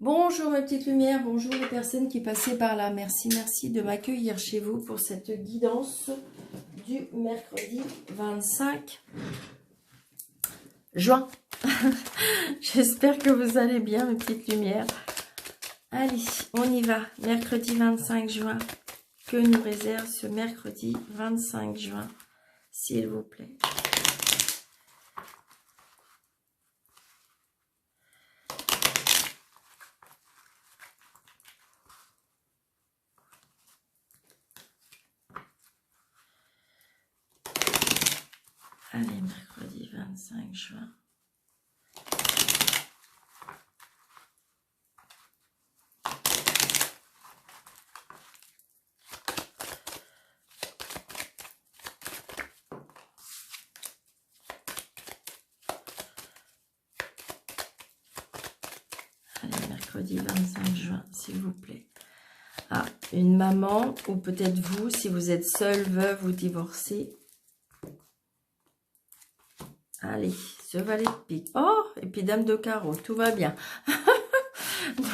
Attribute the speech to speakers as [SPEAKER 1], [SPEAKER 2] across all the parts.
[SPEAKER 1] Bonjour mes petites lumières, bonjour les personnes qui passaient par là. Merci de m'accueillir chez vous pour cette guidance du mercredi 25 juin. J'espère que vous allez bien mes petites lumières. Allez, on y va. Mercredi 25 juin. Que nous réserve ce mercredi 25 juin, s'il vous plaît? Allez, mercredi 25 juin. Allez, mercredi 25 juin, s'il vous plaît. Ah, une maman, ou peut-être vous, si vous êtes seule, veuve ou divorcée. Allez, ce valet de pique. Oh, et puis dame de carreau, tout va bien.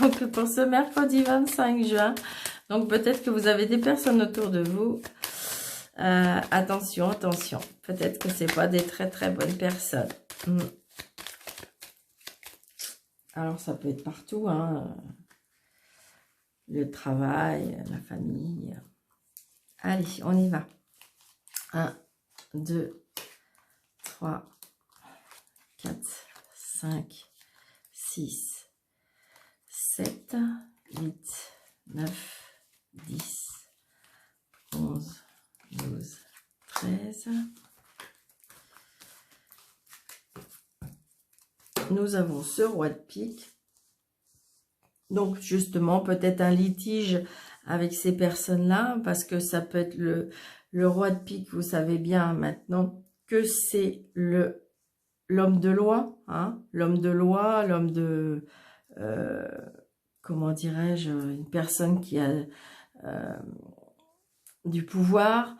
[SPEAKER 1] Donc, pour ce mercredi 25 juin, donc peut-être que vous avez des personnes autour de vous. Attention, attention. Peut-être que ce n'est pas des très bonnes personnes. Alors, ça peut être partout, hein. Le travail, la famille. Allez, on y va. 1, 2, 3, 4, 5, 6, 7, 8, 9, 10, 11, 12, 13. Nous avons ce roi de pique. Donc, justement, peut-être un litige avec ces personnes-là, parce que ça peut être le roi de pique, vous savez bien maintenant que c'est l'homme de loi, hein, l'homme de loi, l'homme de, comment dirais-je, une personne qui a du pouvoir.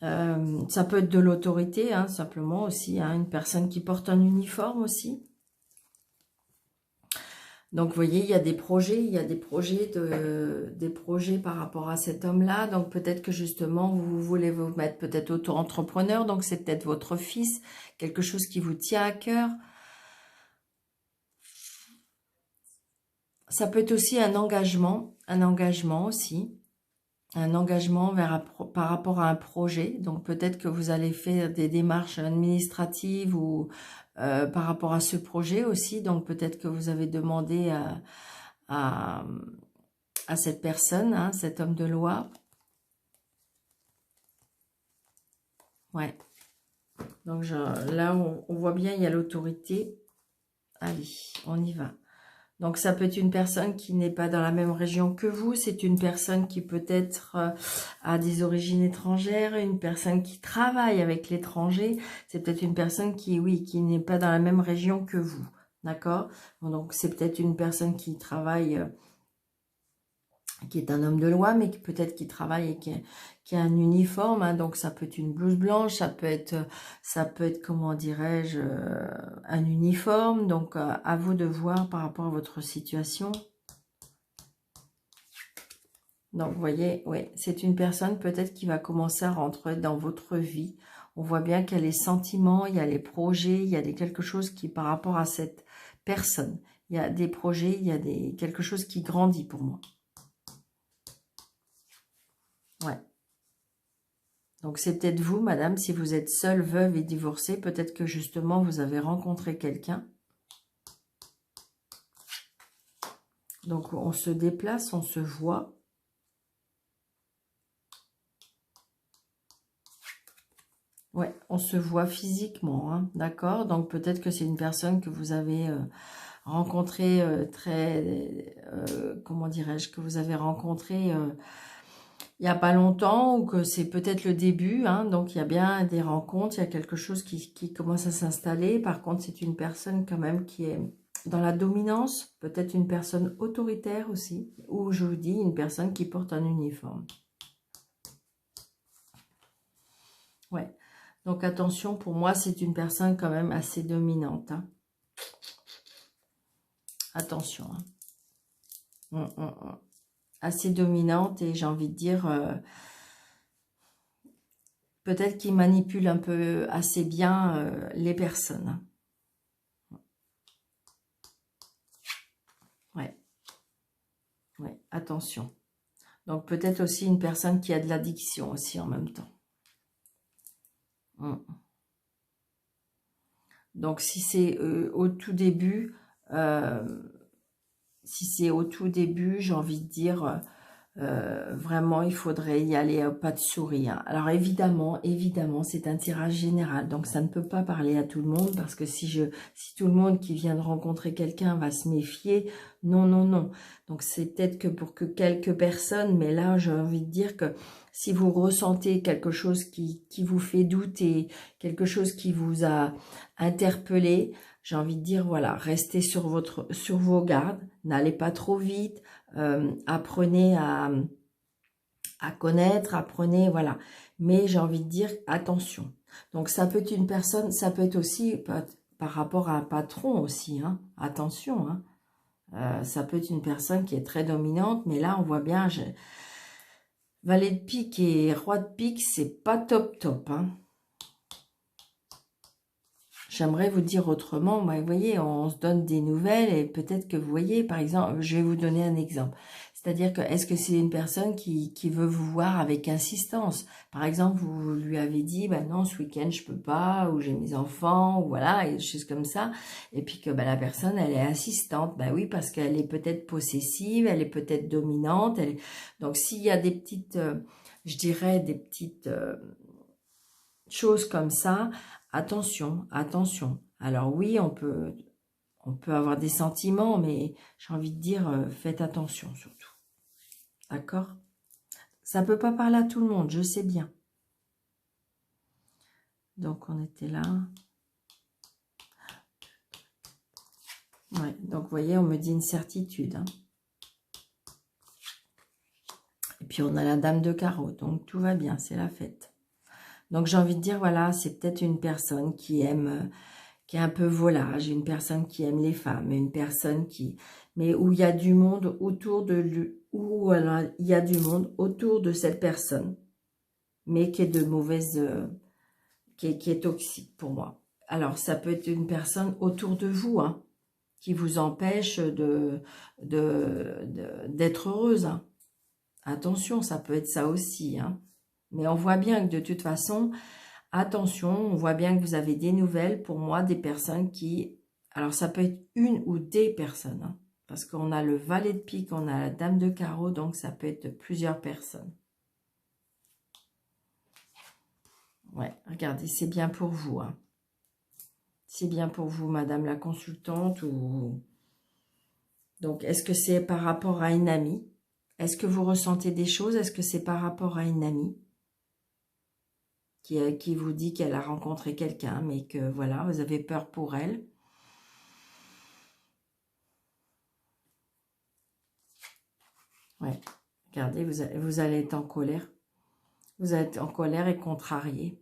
[SPEAKER 1] Ça peut être de l'autorité, hein, simplement aussi, hein, une personne qui porte un uniforme aussi. Donc, vous voyez, il y a des projets, des projets par rapport à cet homme-là. Donc, peut-être que justement, vous voulez vous mettre peut-être auto-entrepreneur. Donc, c'est peut-être votre fils, quelque chose qui vous tient à cœur. Ça peut être aussi un engagement aussi. Un engagement par rapport à un projet. Donc, peut-être que vous allez faire des démarches administratives ou par rapport à ce projet aussi. Donc, peut-être que vous avez demandé à cette personne, hein, cet homme de loi. Ouais. Donc, là, on voit bien, il y a l'autorité. Allez, on y va. Donc, ça peut être une personne qui n'est pas dans la même région que vous. C'est une personne qui peut-être a des origines étrangères, une personne qui travaille avec l'étranger. C'est peut-être une personne qui, oui, qui n'est pas dans la même région que vous. D'accord? Donc, c'est peut-être une personne qui travaille, qui est un homme de loi, mais peut-être qui travaille et qui a un uniforme. Hein, donc, ça peut être une blouse blanche, ça peut être comment dirais-je, un uniforme. Donc, à vous de voir par rapport à votre situation. Donc, vous voyez, oui, c'est une personne peut-être qui va commencer à rentrer dans votre vie. On voit bien qu'il y a les sentiments, il y a les projets, il y a quelque chose qui, par rapport à cette personne, il y a des projets, il y a quelque chose qui grandit pour moi. Ouais. Donc, c'est peut-être vous, madame, si vous êtes seule, veuve et divorcée, peut-être que justement, vous avez rencontré quelqu'un. Donc, on se déplace, on se voit. Ouais, on se voit physiquement, hein, d'accord? Donc, peut-être que c'est une personne que vous avez rencontrée comment dirais-je, que vous avez rencontrée il n'y a pas longtemps, ou que c'est peut-être le début, hein, donc il y a bien des rencontres, il y a quelque chose qui commence à s'installer. Par contre, c'est une personne quand même qui est dans la dominance, peut-être une personne autoritaire aussi, ou je vous dis, une personne qui porte un uniforme. Ouais, donc attention, pour moi, c'est une personne quand même assez dominante. Hein. Attention. Hein. Assez dominante et j'ai envie de dire, peut-être qu'il manipule un peu assez bien les personnes. Ouais, ouais, attention. Donc peut-être aussi une personne qui a de l'addiction aussi en même temps. Donc si c'est au tout début, j'ai envie de dire, vraiment, il faudrait y aller au pas de souris, hein. Alors évidemment, c'est un tirage général, donc ça ne peut pas parler à tout le monde, parce que si tout le monde qui vient de rencontrer quelqu'un va se méfier, non, non, non. Donc c'est peut-être que pour que quelques personnes, mais là j'ai envie de dire que si vous ressentez quelque chose qui vous fait douter, quelque chose qui vous a interpellé, j'ai envie de dire, voilà, restez sur vos gardes, n'allez pas trop vite, apprenez à connaître, apprenez, voilà. Mais j'ai envie de dire, attention. Donc ça peut être une personne, ça peut être aussi par rapport à un patron aussi, hein. Attention, hein. Ça peut être une personne qui est très dominante, mais là on voit bien, valet de pique et roi de pique, c'est pas top top, hein. J'aimerais vous dire autrement, bah, vous voyez, on se donne des nouvelles et peut-être que vous voyez, par exemple, je vais vous donner un exemple. C'est-à-dire que, est-ce que c'est une personne qui veut vous voir avec insistance? Par exemple, vous lui avez dit, bah non, ce week-end, je peux pas, ou j'ai mes enfants, ou voilà, et des choses comme ça. Et puis que bah, la personne, elle est insistante. Bah oui, parce qu'elle est peut-être possessive, elle est peut-être dominante. Donc, s'il y a des petites, je dirais, des petites choses comme ça, attention, attention. Alors oui, on peut avoir des sentiments, mais j'ai envie de dire, faites attention surtout. D'accord? Ça peut pas parler à tout le monde, je sais bien. Donc, on était là. Ouais, donc, vous voyez, on me dit une certitude, hein. Et puis, on a la dame de carreau, donc tout va bien, c'est la fête. Donc, j'ai envie de dire, voilà, c'est peut-être une personne qui aime, qui est un peu volage, une personne qui aime les femmes, une personne mais où il y a du monde autour de lui, où alors, il y a du monde autour de cette personne, mais qui est de mauvaise, qui est toxique pour moi. Alors, ça peut être une personne autour de vous, hein, qui vous empêche d'être heureuse, hein. Attention, ça peut être ça aussi, hein. Mais on voit bien que de toute façon, attention, on voit bien que vous avez des nouvelles, pour moi, des personnes qui... Alors, ça peut être une ou des personnes, hein, parce qu'on a le valet de pique, on a la dame de carreau, donc ça peut être plusieurs personnes. Ouais, regardez, c'est bien pour vous, hein. C'est bien pour vous, madame la consultante, ou... Donc, est-ce que c'est par rapport à une amie? Est-ce que vous ressentez des choses? Est-ce que c'est par rapport à une amie qui vous dit qu'elle a rencontré quelqu'un, mais que, voilà, vous avez peur pour elle? Ouais, regardez, vous allez être en colère. Vous allez être en colère et contrarié.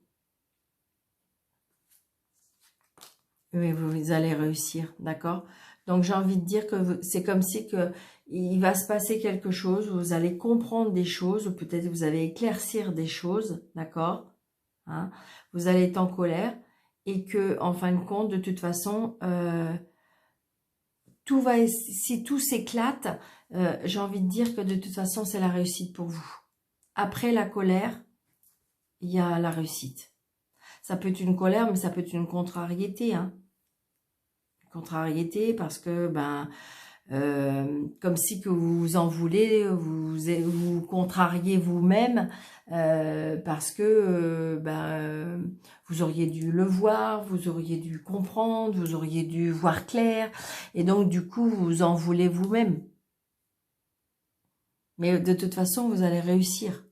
[SPEAKER 1] Mais vous allez réussir, d'accord? Donc, j'ai envie de dire que c'est comme si il va se passer quelque chose, vous allez comprendre des choses, ou peut-être vous allez éclaircir des choses, d'accord? Hein, vous allez être en colère et que, en fin de compte, de toute façon, si tout s'éclate, j'ai envie de dire que de toute façon, c'est la réussite pour vous. Après la colère, il y a la réussite. Ça peut être une colère, mais ça peut être une contrariété, hein. Contrariété parce que, ben, comme si que vous en voulez, vous contrariez vous-même parce que vous auriez dû le voir, vous auriez dû comprendre, vous auriez dû voir clair, et donc du coup vous en voulez vous-même. Mais de toute façon vous allez réussir,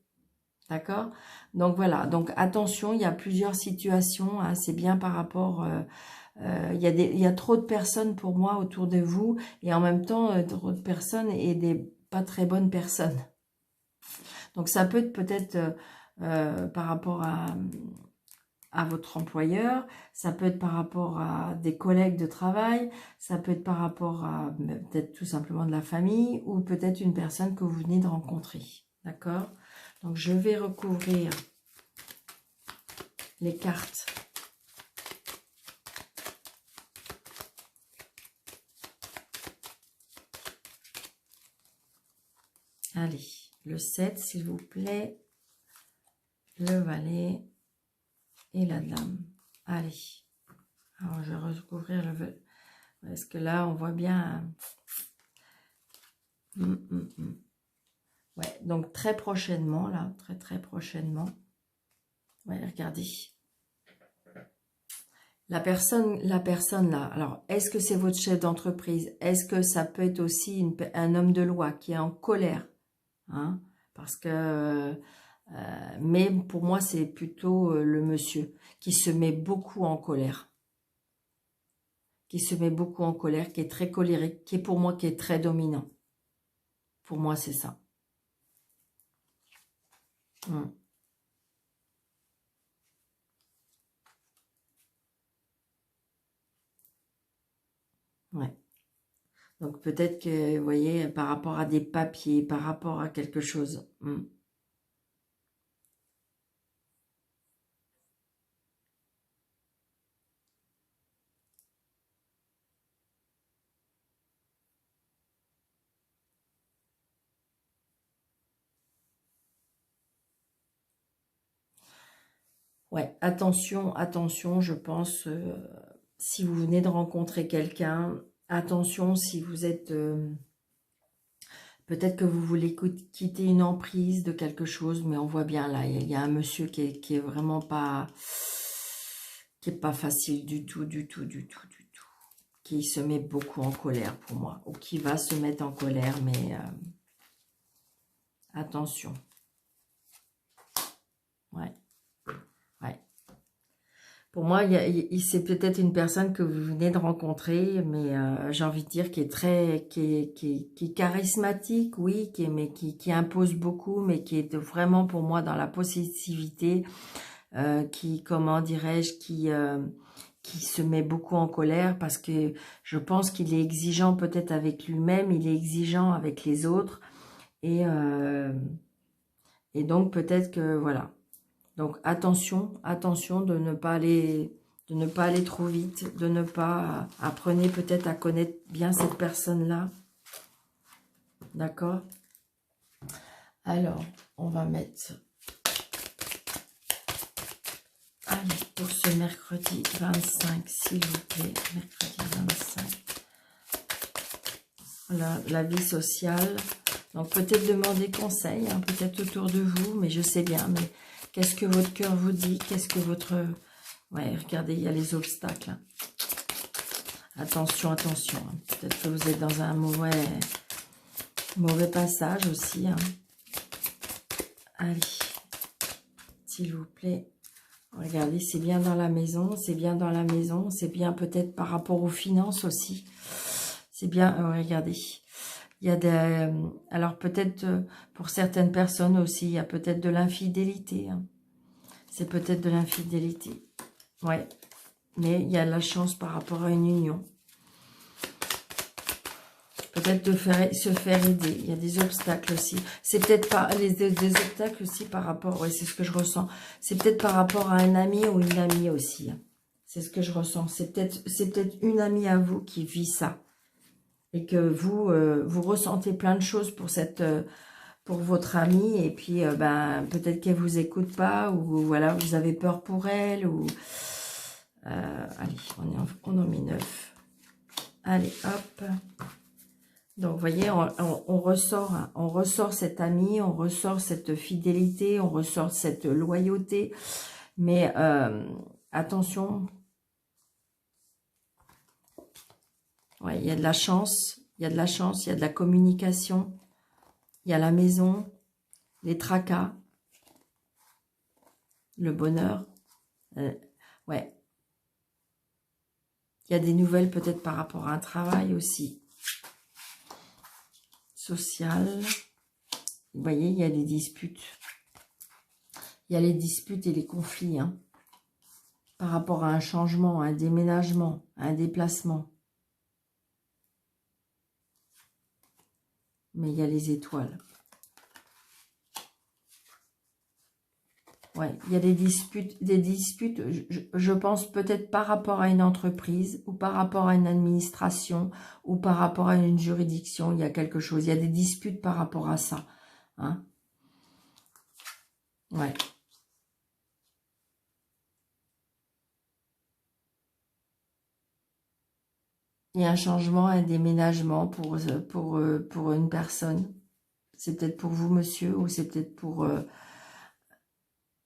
[SPEAKER 1] d'accord? Donc voilà, donc attention, il y a plusieurs situations, hein, c'est bien par rapport... il y a trop de personnes pour moi autour de vous, et en même temps trop de personnes et des pas très bonnes personnes. Donc ça peut être peut-être par rapport à votre employeur, ça peut être par rapport à des collègues de travail, ça peut être par rapport à peut-être tout simplement de la famille ou peut-être une personne que vous venez de rencontrer. D'accord? Donc, je vais recouvrir les cartes. Allez, le 7, s'il vous plaît. Le valet et la dame. Allez. Alors, je vais recouvrir le... Parce que là, on voit bien... Ouais, donc très prochainement, là. Très prochainement. Ouais, regardez. La personne là, alors, est-ce que c'est votre chef d'entreprise? Est-ce que ça peut être aussi un homme de loi qui est en colère? Hein? Parce que... mais pour moi, c'est plutôt le monsieur qui se met beaucoup en colère. Qui se met beaucoup en colère, qui est très colérique, qui est pour moi, qui est très dominant. Pour moi, c'est ça. Ouais. Donc peut-être que, vous voyez, par rapport à des papiers, par rapport à quelque chose. Ouais, attention, je pense, si vous venez de rencontrer quelqu'un, attention si vous êtes... peut-être que vous voulez quitter une emprise de quelque chose, mais on voit bien là, il y a un monsieur qui est vraiment pas... qui est pas facile du tout. Qui se met beaucoup en colère pour moi, ou qui va se mettre en colère, mais attention. Ouais. Pour moi, c'est peut-être une personne que vous venez de rencontrer, mais j'ai envie de dire qui est charismatique, oui, mais qui impose beaucoup, mais qui est vraiment pour moi dans la positivité, comment dirais-je, qui se met beaucoup en colère parce que je pense qu'il est exigeant peut-être avec lui-même, il est exigeant avec les autres, et donc peut-être que voilà. Donc attention de ne pas aller trop vite, de ne pas... Apprenez peut-être à connaître bien cette personne-là. D'accord? Alors, on va mettre... Allez, pour ce mercredi 25, s'il vous plaît. Mercredi 25. Voilà, la vie sociale. Donc peut-être demander conseil, hein, peut-être autour de vous, mais je sais bien, mais... Qu'est-ce que votre cœur vous dit? Qu'est-ce que votre... Ouais, regardez, il y a les obstacles. Hein. Attention. Hein. Peut-être que vous êtes dans un mauvais passage aussi. Hein. Allez, s'il vous plaît. Regardez, c'est bien dans la maison. C'est bien dans la maison. C'est bien peut-être par rapport aux finances aussi. C'est bien... regardez. Il y a des... alors peut-être pour certaines personnes aussi, il y a peut-être de l'infidélité. Hein. C'est peut-être de l'infidélité. Ouais. Mais il y a de la chance par rapport à une union. Peut-être de se faire aider. Il y a des obstacles aussi. C'est peut-être pas des obstacles aussi par rapport... Ouais, c'est ce que je ressens. C'est peut-être par rapport à un ami ou une amie aussi. Hein. C'est ce que je ressens. C'est peut-être une amie à vous qui vit ça. Et que vous ressentez plein de choses pour votre amie, et puis ben, peut-être qu'elle vous écoute pas, ou voilà, vous avez peur pour elle, ou... allez, on en met 9. Allez, hop. Donc, vous voyez, on ressort cette amie, on ressort cette fidélité, on ressort cette loyauté, mais attention... Ouais, il y a de la chance, il y a de la communication, il y a la maison, les tracas, le bonheur. Ouais. Il y a des nouvelles peut-être par rapport à un travail aussi. Social. Vous voyez, il y a des disputes. Il y a les disputes et les conflits. Hein. par rapport à un changement, un déménagement, un déplacement. Mais il y a les étoiles. Ouais, il y a des disputes, je pense peut-être par rapport à une entreprise, ou par rapport à une administration, ou par rapport à une juridiction, il y a quelque chose. Il y a des disputes par rapport à ça. Hein? Ouais. Il y a un changement, un déménagement pour une personne. C'est peut-être pour vous, monsieur, ou c'est peut-être pour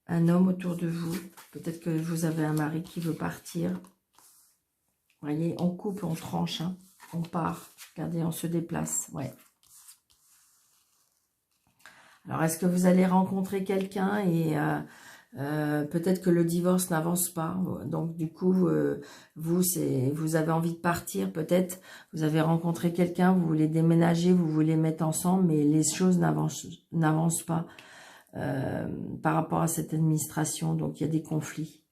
[SPEAKER 1] un homme autour de vous. Peut-être que vous avez un mari qui veut partir. Vous voyez, on coupe, on tranche, hein. On part. Regardez, on se déplace. Ouais. Alors, est-ce que vous allez rencontrer quelqu'un et peut-être que le divorce n'avance pas. Donc, du coup, vous avez envie de partir. Peut-être vous avez rencontré quelqu'un, vous voulez déménager, vous voulez mettre ensemble, mais les choses n'avancent pas par rapport à cette administration. Donc, il y a des conflits.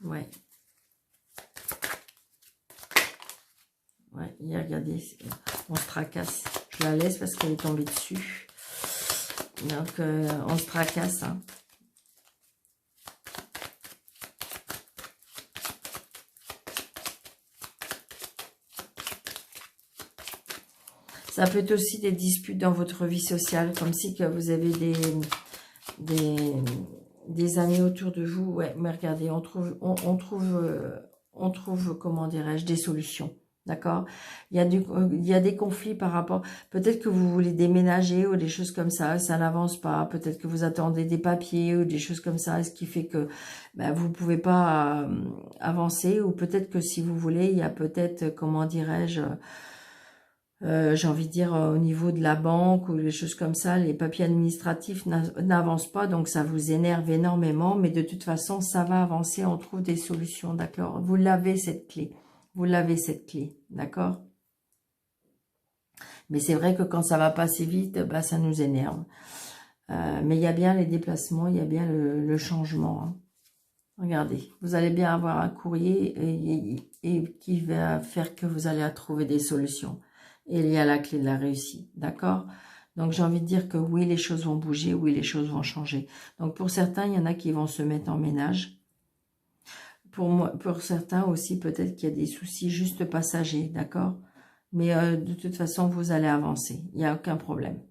[SPEAKER 1] Ouais. Ouais, regardez, on se tracasse. Je la laisse parce qu'elle est tombée dessus. Donc, on se tracasse. Hein. Ça peut être aussi des disputes dans votre vie sociale, comme si que vous avez des amis autour de vous. Ouais, mais regardez, on trouve, comment dirais-je, des solutions. D'accord, il y a des conflits par rapport, peut-être que vous voulez déménager ou des choses comme ça n'avance pas, peut-être que vous attendez des papiers ou des choses comme ça, ce qui fait que ben, vous ne pouvez pas avancer, ou peut-être que si vous voulez, il y a peut-être, comment dirais-je, j'ai envie de dire au niveau de la banque ou des choses comme ça, les papiers administratifs n'avancent pas, donc ça vous énerve énormément, mais de toute façon, ça va avancer, on trouve des solutions, d'accord? Vous l'avez cette clé. Vous l'avez cette clé, d'accord? Mais c'est vrai que quand ça va passer vite, bah, ça nous énerve. Mais il y a bien les déplacements, il y a bien le changement. Hein. Regardez, vous allez bien avoir un courrier et qui va faire que vous allez trouver des solutions. Et il y a la clé de la réussite, d'accord? Donc j'ai envie de dire que oui, les choses vont bouger, oui, les choses vont changer. Donc pour certains, il y en a qui vont se mettre en ménage. Pour certains aussi, peut-être qu'il y a des soucis juste passagers, d'accord? Mais de toute façon, vous allez avancer. Il n'y a aucun problème.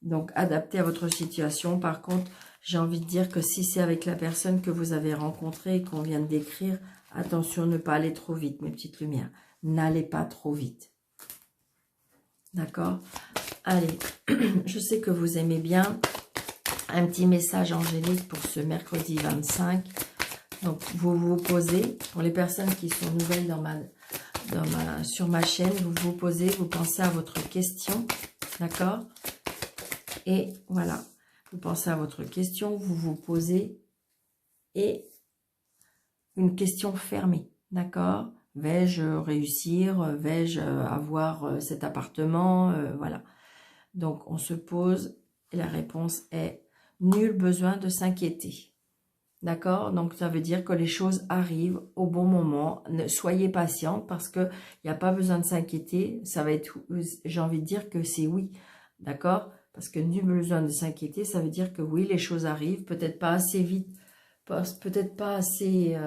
[SPEAKER 1] Donc, adapté à votre situation. Par contre, j'ai envie de dire que si c'est avec la personne que vous avez rencontrée et qu'on vient de décrire, attention, ne pas aller trop vite, mes petites lumières. N'allez pas trop vite. D'accord? Allez, je sais que vous aimez bien un petit message angélique pour ce mercredi 25. Donc, vous vous posez, pour les personnes qui sont nouvelles sur ma chaîne, vous vous posez, vous pensez à votre question, d'accord? Et voilà, vous pensez à votre question, vous vous posez, et une question fermée, d'accord? Vais-je réussir? Vais-je avoir cet appartement? Voilà. Donc, on se pose, et la réponse est « Nul besoin de s'inquiéter ». D'accord? Donc, ça veut dire que les choses arrivent au bon moment. Soyez patiente parce qu'il n'y a pas besoin de s'inquiéter. Ça va être, j'ai envie de dire que c'est oui. D'accord? Parce que nul besoin de s'inquiéter, ça veut dire que oui, les choses arrivent. Peut-être pas assez vite. Peut-être pas assez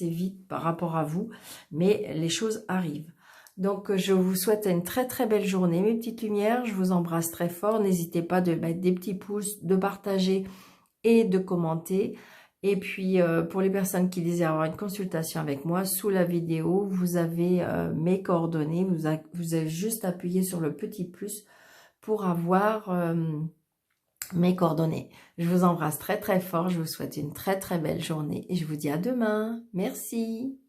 [SPEAKER 1] vite par rapport à vous. Mais les choses arrivent. Donc, je vous souhaite une très très belle journée, mes petites lumières. Je vous embrasse très fort. N'hésitez pas de mettre des petits pouces, de partager et de commenter. Et puis, pour les personnes qui désirent avoir une consultation avec moi, sous la vidéo, vous avez mes coordonnées. Vous avez juste appuyé sur le petit plus pour avoir mes coordonnées. Je vous embrasse très très fort. Je vous souhaite une très très belle journée et je vous dis à demain. Merci.